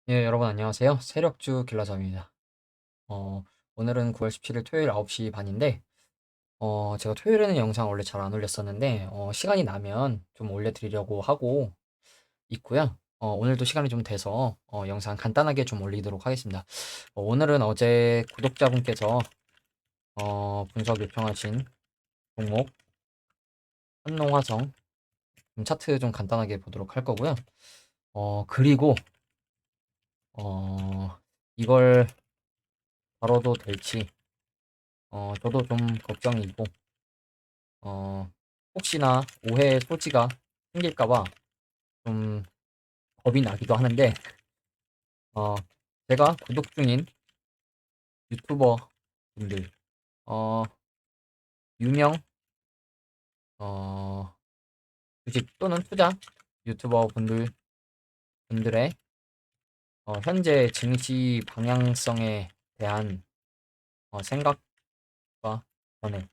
예, 여러분 안녕하세요. 세력주 길라잠입니다. 어, 오늘은 9월 17일 토요일 9시 반인데, 제가 토요일에는 영상 원래 잘 안 올렸었는데, 시간이 나면 좀 올려드리려고 하고 있고요. 오늘도 시간이 좀 돼서, 영상 간단하게 좀 올리도록 하겠습니다. 오늘은 어제 구독자분께서, 분석 요청하신 종목, 한농화성, 차트 좀 간단하게 보도록 할 거고요. 그리고, 이걸 다뤄도 될지, 저도 좀 걱정이고, 어, 혹시나 오해의 소지가 생길까봐 좀 겁이 나기도 하는데, 어, 제가 구독 중인 유튜버 분들, 어, 유명, 어, 주식 또는 투자 유튜버 분들의 현재 증시 방향성에 대한 생각과 견해,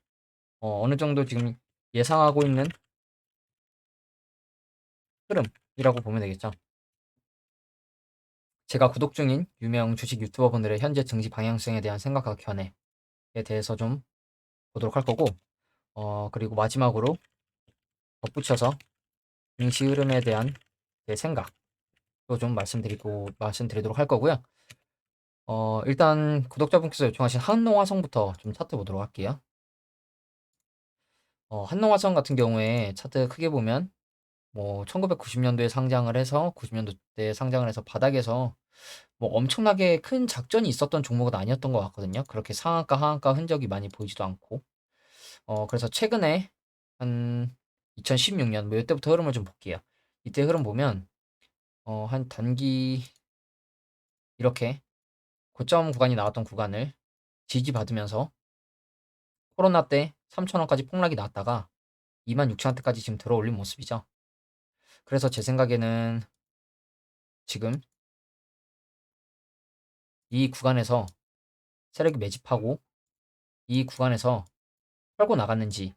어느 정도 지금 예상하고 있는 흐름이라고 보면 되겠죠. 제가 구독 중인 유명 주식 유튜버 분들의 현재 증시 방향성에 대한 생각과 견해에 대해서 좀 보도록 할 거고, 그리고 마지막으로 덧붙여서 증시 흐름에 대한 제 생각도 좀 말씀드리도록 할 거고요. 일단 구독자분께서 요청하신 한농화성부터 좀 차트 보도록 할게요. 한농화성 같은 경우에 차트 크게 보면 뭐 1990년도에 상장을 해서 90년도에 상장을 해서 바닥에서 뭐 엄청나게 큰 작전이 있었던 종목은 아니었던 것 같거든요. 그렇게 상한가 하한가 흔적이 많이 보이지도 않고. 그래서 최근에 한 2016년 뭐 이때부터 흐름을 좀 볼게요. 이때 흐름 보면 한 단기 이렇게 고점 구간이 나왔던 구간을 지지받으면서 코로나 때 3,000원까지 폭락이 났다가 26,000원대까지 지금 들어올린 모습이죠. 그래서 제 생각에는 지금 이 구간에서 세력이 매집하고 이 구간에서 털고 나갔는지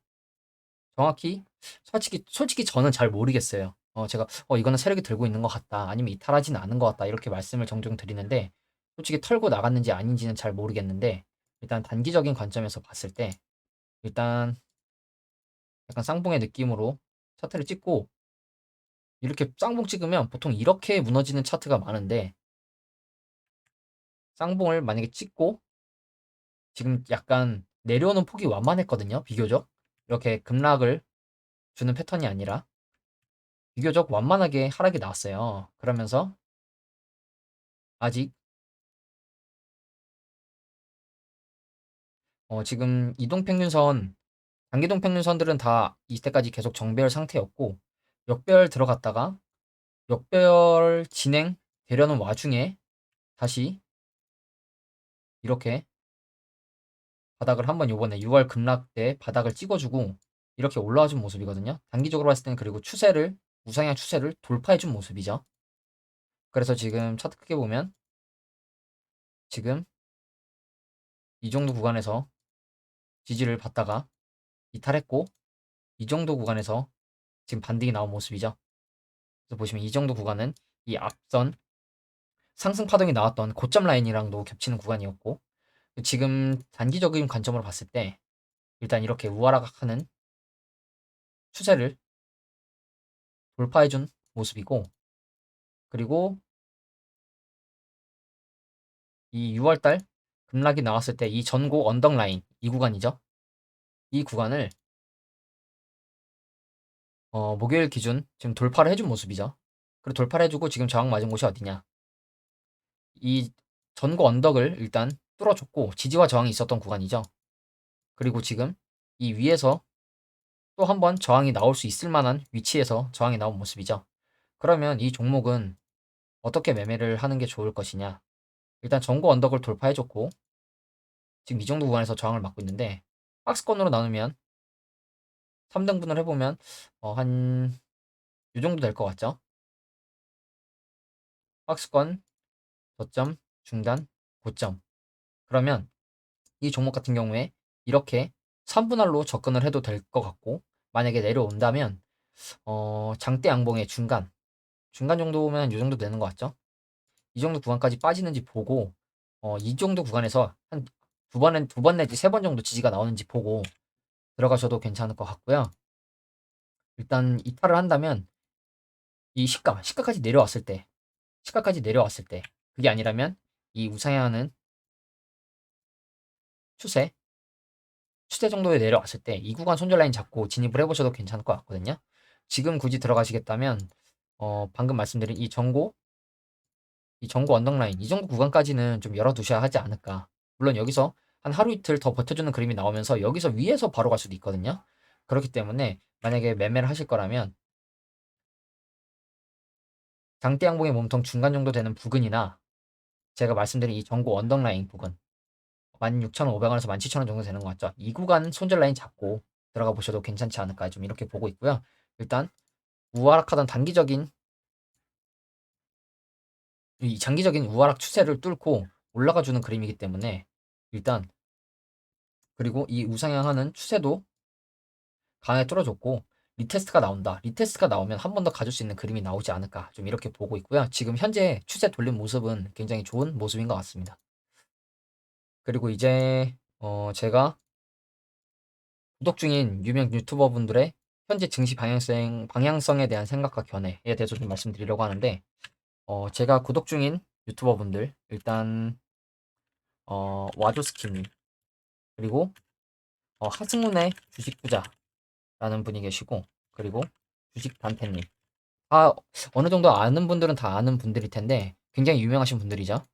정확히 솔직히 저는 잘 모르겠어요. 제가 이거는 세력이 들고 있는 것 같다. 아니면 이탈하지는 않은 것 같다. 이렇게 말씀을 종종 드리는데 솔직히 털고 나갔는지 아닌지는 잘 모르겠는데 일단 단기적인 관점에서 봤을 때 일단 약간 쌍봉의 느낌으로 차트를 찍고 이렇게 쌍봉 찍으면 보통 이렇게 무너지는 차트가 많은데 쌍봉을 만약에 찍고 지금 약간 내려오는 폭이 완만했거든요. 비교적 이렇게 급락을 주는 패턴이 아니라 비교적 완만하게 하락이 나왔어요. 그러면서 아직 지금 이동평균선, 단기동평균선들은 다 이때까지 계속 정배열 상태였고 역배열 들어갔다가 역배열 진행되려는 와중에 다시 이렇게 바닥을 한번 요번에 6월 급락 때 바닥을 찍어주고 이렇게 올라와준 모습이거든요. 단기적으로 봤을 때는 그리고 우상향 추세를 돌파해준 모습이죠. 그래서 지금 차트 크게 보면 지금 이 정도 구간에서 지지를 받다가 이탈했고 이 정도 구간에서 지금 반등이 나온 모습이죠. 그래서 보시면 이 정도 구간은 이 앞선 상승 파동이 나왔던 고점 라인이랑도 겹치는 구간이었고 지금 단기적인 관점으로 봤을 때 일단 이렇게 우하락하는 추세를 돌파해준 모습이고 그리고 이 6월달 급락이 나왔을 때 이 전고 언덕 라인 이 구간이죠. 이 구간을 목요일 기준 지금 돌파를 해준 모습이죠. 그리고 돌파를 해주고 지금 저항 맞은 곳이 어디냐? 이 전고 언덕을 일단 뚫어줬고 지지와 저항이 있었던 구간이죠. 그리고 지금 이 위에서 또 한번 저항이 나올 수 있을 만한 위치에서 저항이 나온 모습이죠. 그러면 이 종목은 어떻게 매매를 하는 게 좋을 것이냐? 일단 전고 언덕을 돌파해줬고 지금 이 정도 구간에서 저항을 맞고 있는데 박스권으로 나누면 3등분을 해보면 한 이 정도 될 것 같죠? 박스권, 저점, 중단, 고점. 그러면 이 종목 같은 경우에 이렇게 3분할로 접근을 해도 될 것 같고 만약에 내려온다면 장대 양봉의 중간 정도면 이 정도 되는 것 같죠? 이 정도 구간까지 빠지는지 보고 이 정도 구간에서 한 두 번 내지 세 번 정도 지지가 나오는지 보고 들어가셔도 괜찮을 것 같고요. 일단 이탈을 한다면 이 시가까지 내려왔을 때 그게 아니라면 이 우상향하는 추세 정도에 내려왔을 때 이 구간 손절 라인 잡고 진입을 해보셔도 괜찮을 것 같거든요. 지금 굳이 들어가시겠다면 방금 말씀드린 이 전고 언덕 라인 이 정도 구간까지는 좀 열어두셔야 하지 않을까. 물론 여기서 한 하루 이틀 더 버텨주는 그림이 나오면서 여기서 위에서 바로 갈 수도 있거든요. 그렇기 때문에 만약에 매매를 하실 거라면 장대 양봉의 몸통 중간 정도 되는 부근이나 제가 말씀드린 이 전고 언덕 라인 부근 16,500원에서 17,000원 정도 되는 것 같죠. 이 구간 손절 라인 잡고 들어가 보셔도 괜찮지 않을까 좀 이렇게 보고 있고요. 일단 우하락하던 이 장기적인 우하락 추세를 뚫고 올라가 주는 그림이기 때문에 일단 그리고 이 우상향하는 추세도 강하게 뚫어줬고 리테스트가 나온다. 리테스트가 나오면 한 번 더 가줄 수 있는 그림이 나오지 않을까 좀 이렇게 보고 있고요. 지금 현재 추세 돌린 모습은 굉장히 좋은 모습인 것 같습니다. 그리고 이제 제가 구독 중인 유명 유튜버 분들의 현재 증시 방향성에 대한 생각과 견해에 대해서 좀 말씀드리려고 하는데 제가 구독 중인 유튜버 분들 일단 와조스키님 그리고 하승운의 주식 투자라는 분이 계시고 그리고 주식 단태님 다 어느 정도 아는 분들은 다 아는 분들일 텐데 굉장히 유명하신 분들이죠.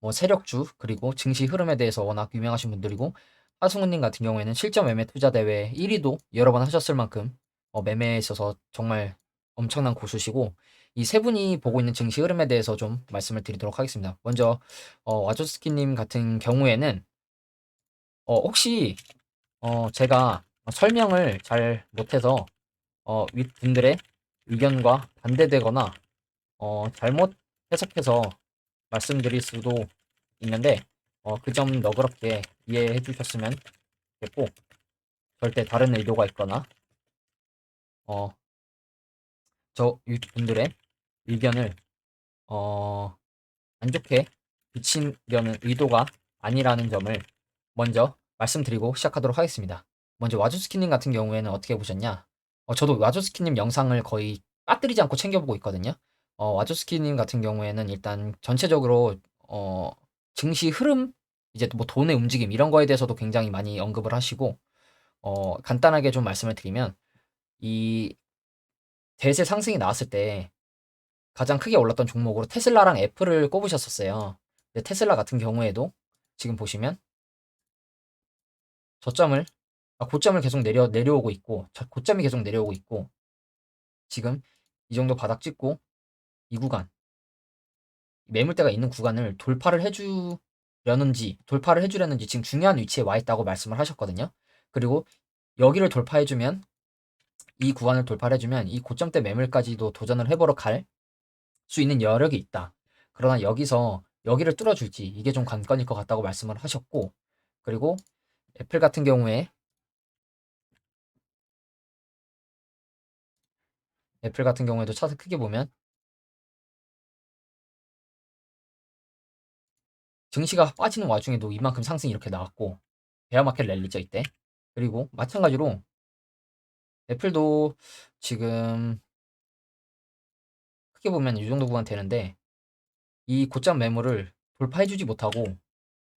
뭐 세력주 그리고 증시 흐름에 대해서 워낙 유명하신 분들이고 하승우님 같은 경우에는 실전 매매 투자 대회 1위도 여러 번 하셨을 만큼 매매에 있어서 정말 엄청난 고수시고 이 세 분이 보고 있는 증시 흐름에 대해서 좀 말씀을 드리도록 하겠습니다. 먼저 와조스키님 같은 경우에는 혹시 제가 설명을 잘 못해서 윗분들의 의견과 반대되거나 잘못 해석해서 말씀드릴 수도 있는데 그 점 너그럽게 이해해 주셨으면 좋겠고 절대 다른 의도가 있거나 어, 저 윗분들의 의견을 어, 안 좋게 비치려는 의도가 아니라는 점을 먼저 말씀드리고 시작하도록 하겠습니다. 먼저 와조스키님 같은 경우에는 어떻게 보셨냐? 저도 와조스키님 영상을 거의 빠뜨리지 않고 챙겨보고 있거든요. 와조스키님 같은 경우에는 일단 전체적으로 증시 흐름, 이제 뭐 돈의 움직임 이런 거에 대해서도 굉장히 많이 언급을 하시고 간단하게 좀 말씀을 드리면 이 대세 상승이 나왔을 때 가장 크게 올랐던 종목으로 테슬라랑 애플을 꼽으셨었어요. 근데 테슬라 같은 경우에도 지금 보시면 저점을 고점을 계속 내려오고 있고 고점이 계속 내려오고 있고 지금 이 정도 바닥 찍고 이 구간 매물대가 있는 구간을 돌파를 해주려는지 지금 중요한 위치에 와 있다고 말씀을 하셨거든요. 그리고 여기를 돌파해주면 이 구간을 돌파를 해주면 이 고점대 매물까지도 도전을 해보러 갈 수 있는 여력이 있다. 그러나 여기서 여기를 뚫어줄지 이게 좀 관건일 것 같다고 말씀을 하셨고 그리고 애플 같은 경우에 도 차트 크게 보면 증시가 빠지는 와중에도 이만큼 상승이 이렇게 나왔고 베어마켓 랠리죠 이때. 그리고 마찬가지로 애플도 지금 크게 보면 이 정도 구간 되는데 이 고점 매물을 돌파해주지 못하고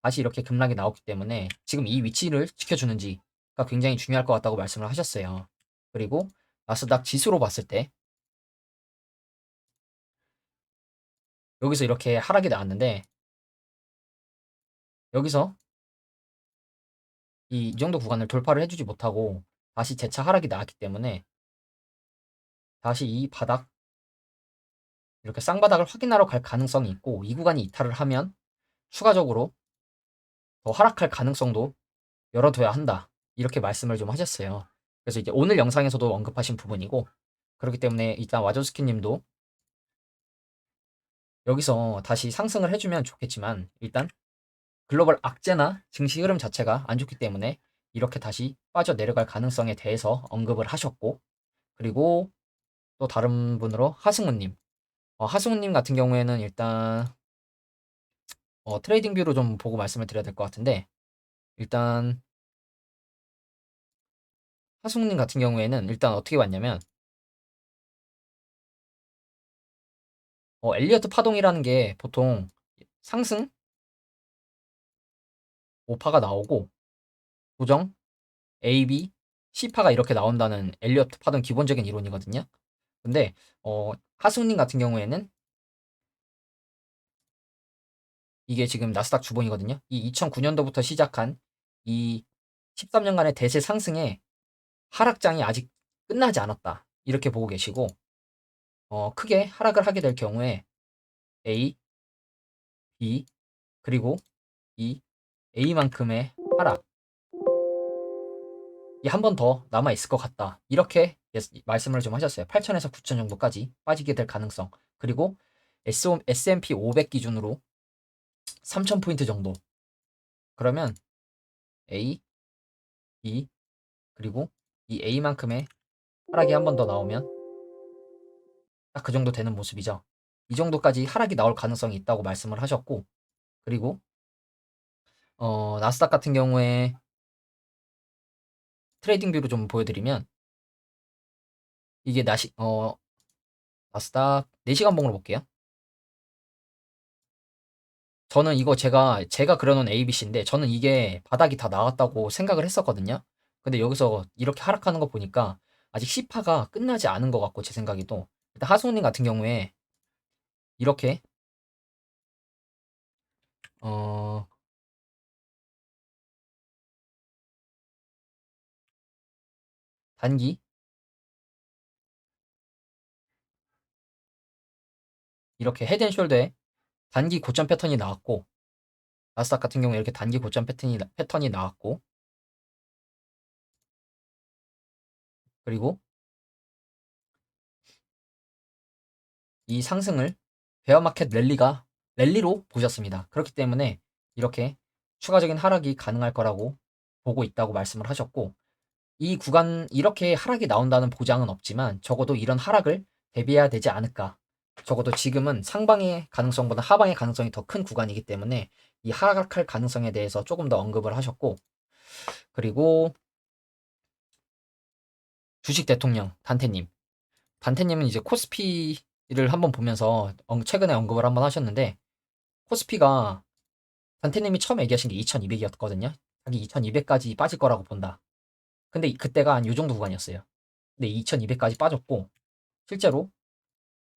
다시 이렇게 급락이 나왔기 때문에 지금 이 위치를 지켜주는지가 굉장히 중요할 것 같다고 말씀을 하셨어요. 그리고 나스닥 지수로 봤을 때 여기서 이렇게 하락이 나왔는데 여기서 이 정도 구간을 돌파를 해주지 못하고 다시 재차 하락이 나왔기 때문에 다시 이 바닥 이렇게 쌍바닥을 확인하러 갈 가능성이 있고 이 구간이 이탈을 하면 추가적으로 더 하락할 가능성도 열어둬야 한다. 이렇게 말씀을 좀 하셨어요. 그래서 이제 오늘 영상에서도 언급하신 부분이고 그렇기 때문에 일단 와조스키 님도 여기서 다시 상승을 해주면 좋겠지만 일단 글로벌 악재나 증시 흐름 자체가 안 좋기 때문에 이렇게 다시 빠져 내려갈 가능성에 대해서 언급을 하셨고 그리고 또 다른 분으로 하승우님 하승우님 같은 경우에는 일단 트레이딩 뷰로 좀 보고 말씀을 드려야 될 것 같은데, 일단 하승우님 같은 경우에는 일단 어떻게 봤냐면 엘리어트 파동이라는 게 보통 상승 5파가 나오고 고정 A, B, C파가 이렇게 나온다는 엘리어트 파동 기본적인 이론이거든요. 근데 하승우님 같은 경우에는 이게 지금 나스닥 주봉이거든요. 이 2009년도부터 시작한 이 13년간의 대세 상승에 하락장이 아직 끝나지 않았다. 이렇게 보고 계시고, 크게 하락을 하게 될 경우에 A, B, 그리고 이 A만큼의 하락이 한 번 더 남아 있을 것 같다. 이렇게 말씀을 좀 하셨어요. 8천에서 9천 정도까지 빠지게 될 가능성. 그리고 S&P 500 기준으로 3,000포인트 정도. 그러면 A, B, 그리고 이 A만큼의 하락이 한 번 더 나오면 딱 그 정도 되는 모습이죠. 이 정도까지 하락이 나올 가능성이 있다고 말씀을 하셨고, 그리고 나스닥 같은 경우에 트레이딩 뷰로 좀 보여드리면 이게 나스닥 4시간 봉으로 볼게요. 저는 이거 제가 그려놓은 ABC인데 저는 이게 바닥이 다 나왔다고 생각을 했었거든요. 근데 여기서 이렇게 하락하는 거 보니까 아직 C파가 끝나지 않은 것 같고 제 생각에도 일단 하승우님 같은 경우에 이렇게 어, 단기 이렇게 헤드앤숄더에 단기 고점 패턴이 나왔고 나스닥 같은 경우에 이렇게 단기 고점 패턴이 나왔고 그리고 이 상승을 베어마켓 랠리로 보셨습니다. 그렇기 때문에 이렇게 추가적인 하락이 가능할 거라고 보고 있다고 말씀을 하셨고 이 구간 이렇게 하락이 나온다는 보장은 없지만 적어도 이런 하락을 대비해야 되지 않을까. 적어도 지금은 상방의 가능성보다 하방의 가능성이 더 큰 구간이기 때문에 이 하락할 가능성에 대해서 조금 더 언급을 하셨고 그리고 주식 대통령 단테님. 단테님은 이제 코스피를 한번 보면서 최근에 언급을 한번 하셨는데 코스피가 단테님이 처음 얘기하신 게 2200이었거든요. 자기 2200까지 빠질 거라고 본다. 근데 그때가 한 요 정도 구간이었어요. 근데 2200까지 빠졌고 실제로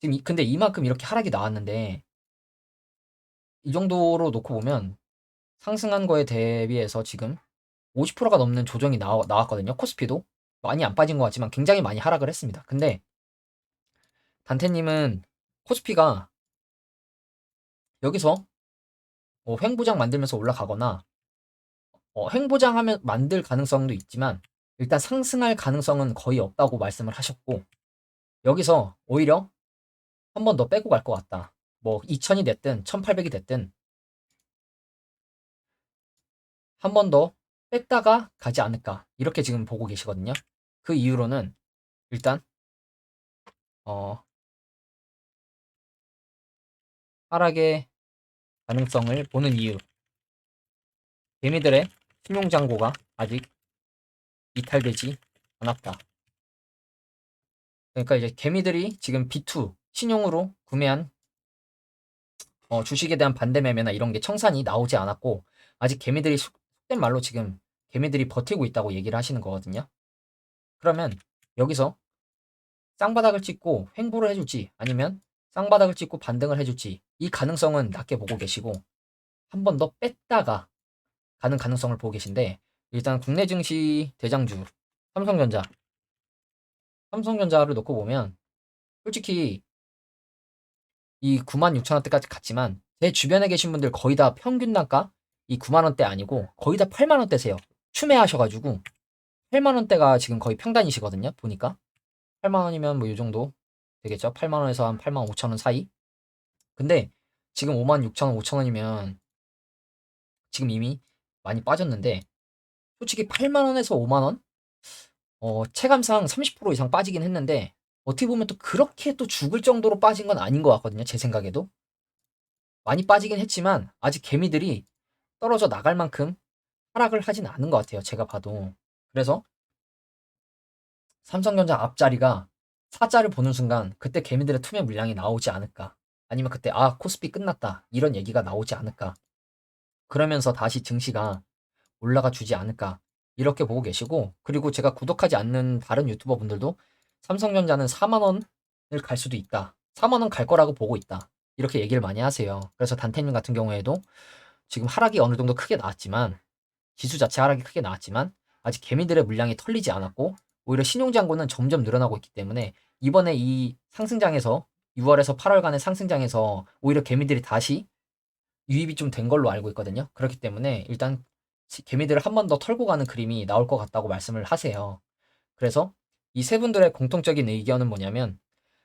지금 근데 이만큼 이렇게 하락이 나왔는데 이 정도로 놓고 보면 상승한 거에 대비해서 지금 50%가 넘는 조정이 나왔거든요. 코스피도 많이 안 빠진 것 같지만 굉장히 많이 하락을 했습니다. 근데 단테님은 코스피가 여기서 횡보장 만들면서 올라가거나 횡보장 하면 만들 가능성도 있지만 일단 상승할 가능성은 거의 없다고 말씀을 하셨고 여기서 오히려 한 번 더 빼고 갈 것 같다. 뭐 2000이 됐든 1800이 됐든 한 번 더 뺐다가 가지 않을까 이렇게 지금 보고 계시거든요. 그 이유로는 일단 어, 하락의 가능성을 보는 이유 개미들의 신용장고가 아직 이탈되지 않았다. 그러니까 이제 개미들이 지금 B2 신용으로 구매한 주식에 대한 반대 매매나 이런 게 청산이 나오지 않았고 아직 개미들이 속된 말로 지금 개미들이 버티고 있다고 얘기를 하시는 거거든요. 그러면 여기서 쌍바닥을 찍고 횡보를 해줄지 아니면 쌍바닥을 찍고 반등을 해줄지 이 가능성은 낮게 보고 계시고 한 번 더 뺐다가 가는 가능성을 보고 계신데 일단 국내 증시 대장주 삼성전자 삼성전자를 놓고 보면 솔직히 이 96,000원대까지 갔지만 제 주변에 계신 분들 거의 다 평균 단가 이 9만 원대 아니고 거의 다 8만 원대세요. 추매하셔가지고 8만 원대가 지금 거의 평단이시거든요. 보니까 8만 원이면 뭐 이 정도 되겠죠. 8만 원에서 한 8만 5천 원 사이. 근데 지금 5만 6천 원, 5천 원이면 지금 이미 많이 빠졌는데 솔직히 8만 원에서 5만 원? 체감상 30% 이상 빠지긴 했는데 어떻게 보면 또 그렇게 또 죽을 정도로 빠진 건 아닌 것 같거든요. 제 생각에도. 많이 빠지긴 했지만 아직 개미들이 떨어져 나갈 만큼 하락을 하진 않은 것 같아요. 제가 봐도. 그래서 삼성전자 앞자리가 4자를 보는 순간 그때 개미들의 투매 물량이 나오지 않을까. 아니면 그때 코스피 끝났다. 이런 얘기가 나오지 않을까. 그러면서 다시 증시가 올라가 주지 않을까. 이렇게 보고 계시고, 그리고 제가 구독하지 않는 다른 유튜버 분들도 삼성전자는 4만 원을 갈 수도 있다. 4만 원 갈 거라고 보고 있다. 이렇게 얘기를 많이 하세요. 그래서 단테님 같은 경우에도 지금 하락이 어느 정도 크게 나왔지만, 지수 자체 하락이 크게 나왔지만 아직 개미들의 물량이 털리지 않았고, 오히려 신용장고는 점점 늘어나고 있기 때문에 이번에 이 상승장에서 6월에서 8월간의 상승장에서 오히려 개미들이 다시 유입이 좀 된 걸로 알고 있거든요. 그렇기 때문에 일단 개미들을 한 번 더 털고 가는 그림이 나올 것 같다고 말씀을 하세요. 그래서 이 세 분들의 공통적인 의견은 뭐냐면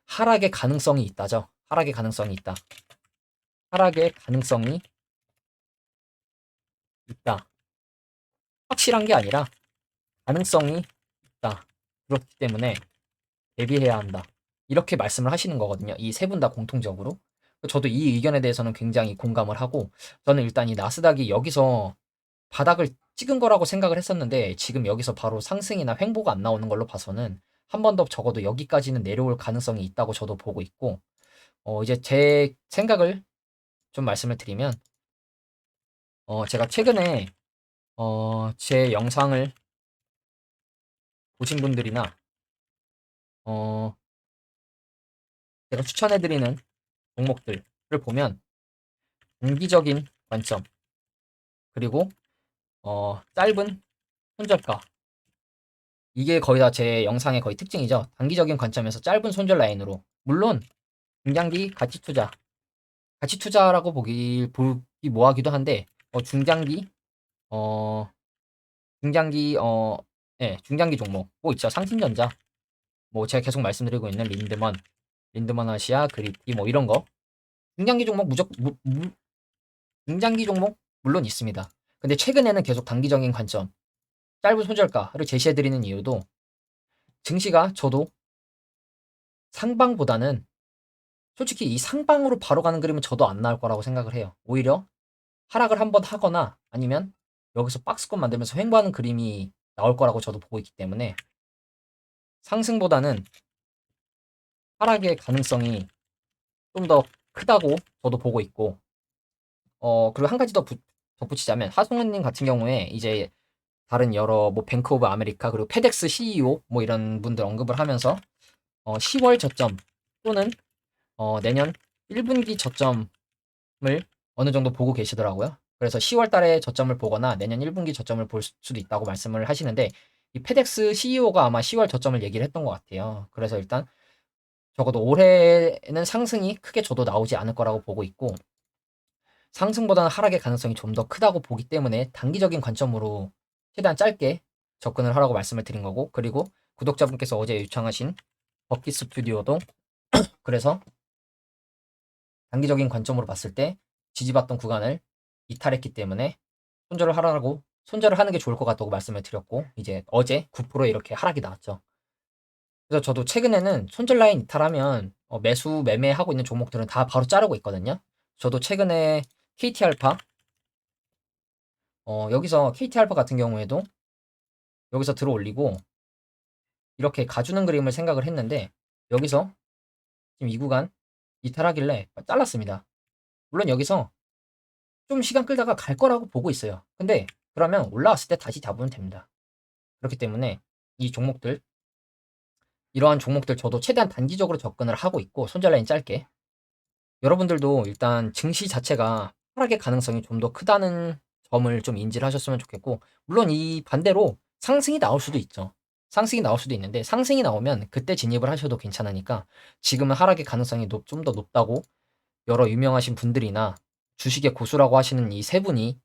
하락의 가능성이 있다죠. 하락의 가능성이 있다. 하락의 가능성이 있다. 확실한 게 아니라 가능성이 있다. 그렇기 때문에 대비해야 한다. 이렇게 말씀을 하시는 거거든요. 이 세 분 다 공통적으로. 저도 이 의견에 대해서는 굉장히 공감을 하고, 저는 일단 이 나스닥이 여기서 바닥을 찍은 거라고 생각을 했었는데, 지금 여기서 바로 상승이나 횡보가 안 나오는 걸로 봐서는 한 번 더 적어도 여기까지는 내려올 가능성이 있다고 저도 보고 있고, 이제 제 생각을 좀 말씀을 드리면, 제가 최근에, 제 영상을 보신 분들이나, 어, 제가 추천해드리는 종목들을 보면, 단기적인 관점, 그리고 짧은 손절가. 이게 거의 다 제 영상의 거의 특징이죠. 단기적인 관점에서 짧은 손절 라인으로. 물론 중장기 가치 투자라고 보기 뭐하기도 한데 중장기 어 중장기 예, 중장기 종목 뭐 있죠. 상신전자. 뭐 제가 계속 말씀드리고 있는 린드먼 아시아, 그리티 뭐 이런 거. 중장기 종목 중장기 종목 물론 있습니다. 근데 최근에는 계속 단기적인 관점, 짧은 손절가를 제시해 드리는 이유도 증시가 저도 상방보다는 솔직히 이 상방으로 바로 가는 그림은 저도 안 나올 거라고 생각을 해요. 오히려 하락을 한번 하거나 아니면 여기서 박스권 만들면서 횡보하는 그림이 나올 거라고 저도 보고 있기 때문에 상승보다는 하락의 가능성이 좀 더 크다고 저도 보고 있고, 그리고 한 가지 더 덧붙이자면 하성은님 같은 경우에 이제 다른 여러 뭐 뱅크 오브 아메리카 그리고 페덱스 CEO 뭐 이런 분들 언급을 하면서 10월 저점 또는 내년 1분기 저점을 어느 정도 보고 계시더라고요. 그래서 10월 달에 저점을 보거나 내년 1분기 저점을 볼 수도 있다고 말씀을 하시는데, 이 페덱스 CEO가 아마 10월 저점을 얘기를 했던 것 같아요. 그래서 일단 적어도 올해는 상승이 크게 저도 나오지 않을 거라고 보고 있고, 상승보다는 하락의 가능성이 좀 더 크다고 보기 때문에 단기적인 관점으로 최대한 짧게 접근을 하라고 말씀을 드린 거고, 그리고 구독자분께서 어제 요청하신 버킷 스튜디오도 그래서 단기적인 관점으로 봤을 때 지지받던 구간을 이탈했기 때문에 손절을 하는 게 좋을 것 같다고 말씀을 드렸고, 이제 어제 9% 이렇게 하락이 나왔죠. 그래서 저도 최근에는 손절 라인 이탈하면 매수 매매하고 있는 종목들은 다 바로 자르고 있거든요. 저도 최근에 KT알파 여기서 KT알파 같은 경우에도 여기서 들어 올리고 이렇게 가주는 그림을 생각을 했는데, 여기서 지금 이 구간 이탈하길래 잘랐습니다. 물론 여기서 좀 시간 끌다가 갈 거라고 보고 있어요. 근데 그러면 올라왔을 때 다시 잡으면 됩니다. 그렇기 때문에 이 종목들, 이러한 종목들 저도 최대한 단기적으로 접근을 하고 있고, 손절 라인 짧게. 여러분들도 일단 증시 자체가 하락의 가능성이 좀 더 크다는 점을 좀 인지를 하셨으면 좋겠고, 물론 이 반대로 상승이 나올 수도 있죠. 상승이 나올 수도 있는데 상승이 나오면 그때 진입을 하셔도 괜찮으니까, 지금은 하락의 가능성이 좀 더 높다고 여러 유명하신 분들이나 주식의 고수라고 하시는 이 세 분이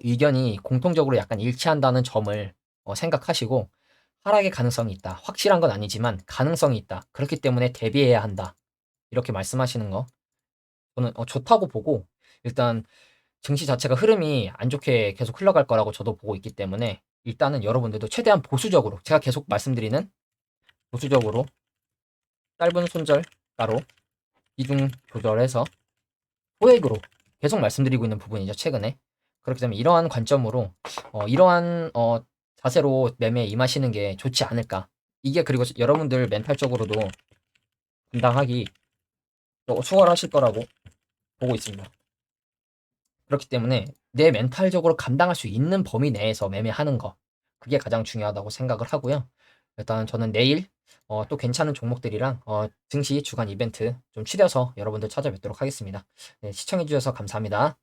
의견이 공통적으로 약간 일치한다는 점을 생각하시고, 하락의 가능성이 있다. 확실한 건 아니지만 가능성이 있다. 그렇기 때문에 대비해야 한다. 이렇게 말씀하시는 거 저는 좋다고 보고, 일단 증시 자체가 흐름이 안 좋게 계속 흘러갈 거라고 저도 보고 있기 때문에 일단은 여러분들도 최대한 보수적으로, 제가 계속 말씀드리는 보수적으로 짧은 손절가로 비중 조절해서 소액으로 계속 말씀드리고 있는 부분이죠, 최근에. 그렇기 때문에 이러한 관점으로 이러한 자세로 매매에 임하시는 게 좋지 않을까. 이게 그리고 여러분들 멘탈적으로도 감당하기 수월하실 거라고 보고 있습니다. 그렇기 때문에 내 멘탈적으로 감당할 수 있는 범위 내에서 매매하는 거, 그게 가장 중요하다고 생각을 하고요. 일단 저는 내일 또 괜찮은 종목들이랑 증시 주간 이벤트 좀 추려서 여러분들 찾아뵙도록 하겠습니다. 네, 시청해 주셔서 감사합니다.